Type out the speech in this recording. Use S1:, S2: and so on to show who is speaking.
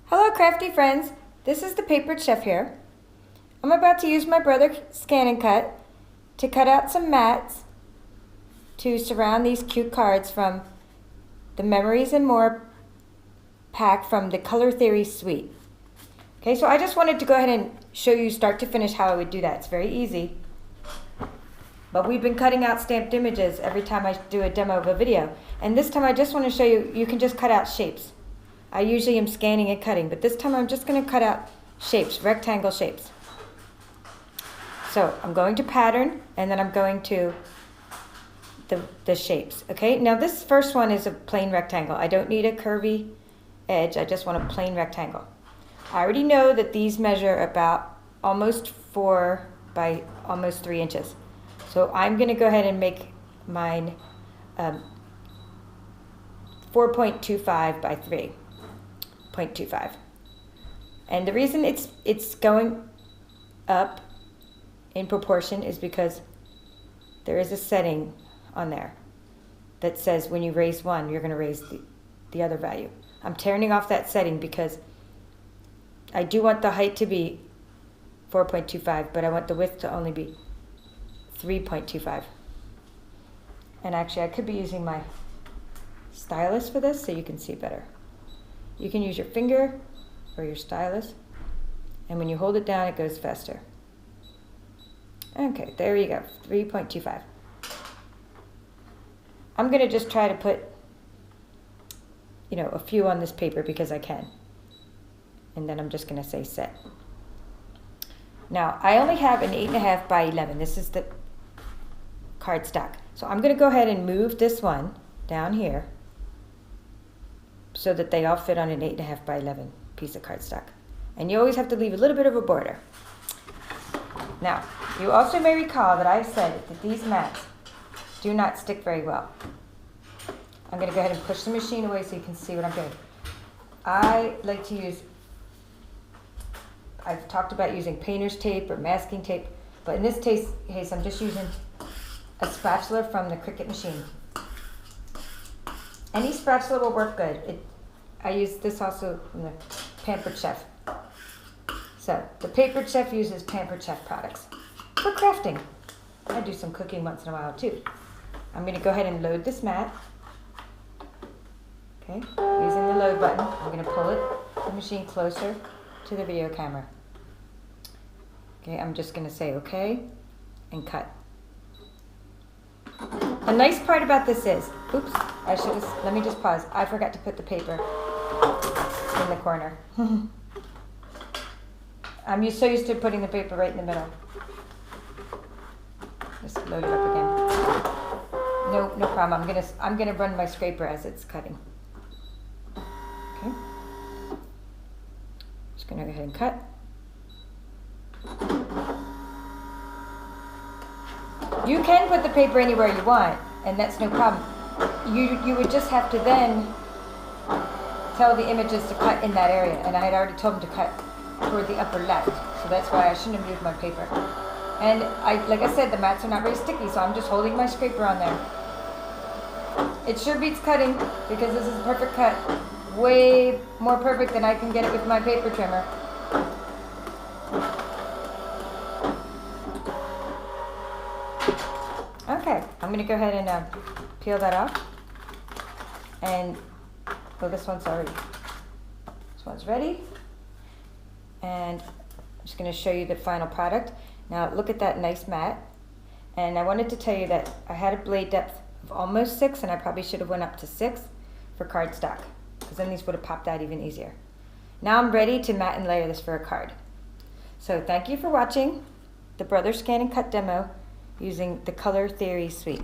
S1: Hello crafty friends, this is the Papered Chef here. I'm about to use my Brother ScanNCut to cut out some mats to surround these cute cards from the Memories and More pack from the Color Theory suite. Okay, so I just wanted to go ahead and show you start to finish how I would do that. It's very easy. But we've been cutting out stamped images every time I do a demo of a video. And this time I just want to show you, you can just cut out shapes. I usually am scanning and cutting, but this time I'm just going to cut out shapes, rectangle shapes. So I'm going to pattern, and then I'm going to the shapes. Okay, now this first one is a plain rectangle. I don't need a curvy edge, I just want a plain rectangle. I already know that these measure about almost 4 by almost 3 inches. So I'm going to go ahead and make mine 4.25 by 3.25. And the reason it's going up in proportion is because there is a setting on there that says when you raise one, you're going to raise the other value. I'm turning off that setting because I do want the height to be 4.25, but I want the width to only be 3.25. And actually I could be using my stylus for this so you can see better. You can use your finger or your stylus, and when you hold it down it goes faster. Okay, there you go, 3.25. I'm going to just try to put, a few on this paper because I can. And then I'm just going to say set. Now, I only have an 8.5 by 11. This is the cardstock. So I'm going to go ahead and move this one down here so that they all fit on an 8.5 by 11 piece of cardstock. And you always have to leave a little bit of a border. Now, you also may recall that I said that these mats do not stick very well. I'm going to go ahead and push the machine away so you can see what I'm doing. I like to use, I've talked about using painter's tape or masking tape, but in this case I'm just using a spatula from the Cricut machine. Any spatula will work good. I use this also from the Pampered Chef. So the Papered Chef uses Pampered Chef products for crafting. I do some cooking once in a while too. I'm going to go ahead and load this mat. Okay, using the load button, I'm going to pull the machine closer to the video camera. Okay, I'm just going to say okay and cut. The nice part about this is, oops, let me just pause. I forgot to put the paper in the corner. I'm so used to putting the paper right in the middle. Just load it up again. No problem. I'm gonna run my scraper as it's cutting. Okay. Just gonna go ahead and cut. You can put the paper anywhere you want, and that's no problem. You would just have to then tell the images to cut in that area, and I had already told them to cut toward the upper left, so that's why I shouldn't have moved my paper. And like I said, the mats are not very sticky, so I'm just holding my scraper on there. It sure beats cutting because this is a perfect cut. Way more perfect than I can get it with my paper trimmer. Okay, I'm going to go ahead and peel that off. And, well, this one's ready. And I'm just going to show you the final product. Now, look at that nice mat. And I wanted to tell you that I had a blade depth of almost 6, and I probably should have went up to 6 for cardstock, because then these would have popped out even easier. Now I'm ready to mat and layer this for a card. So thank you for watching the Brother ScanNCut demo using the Color Theory suite.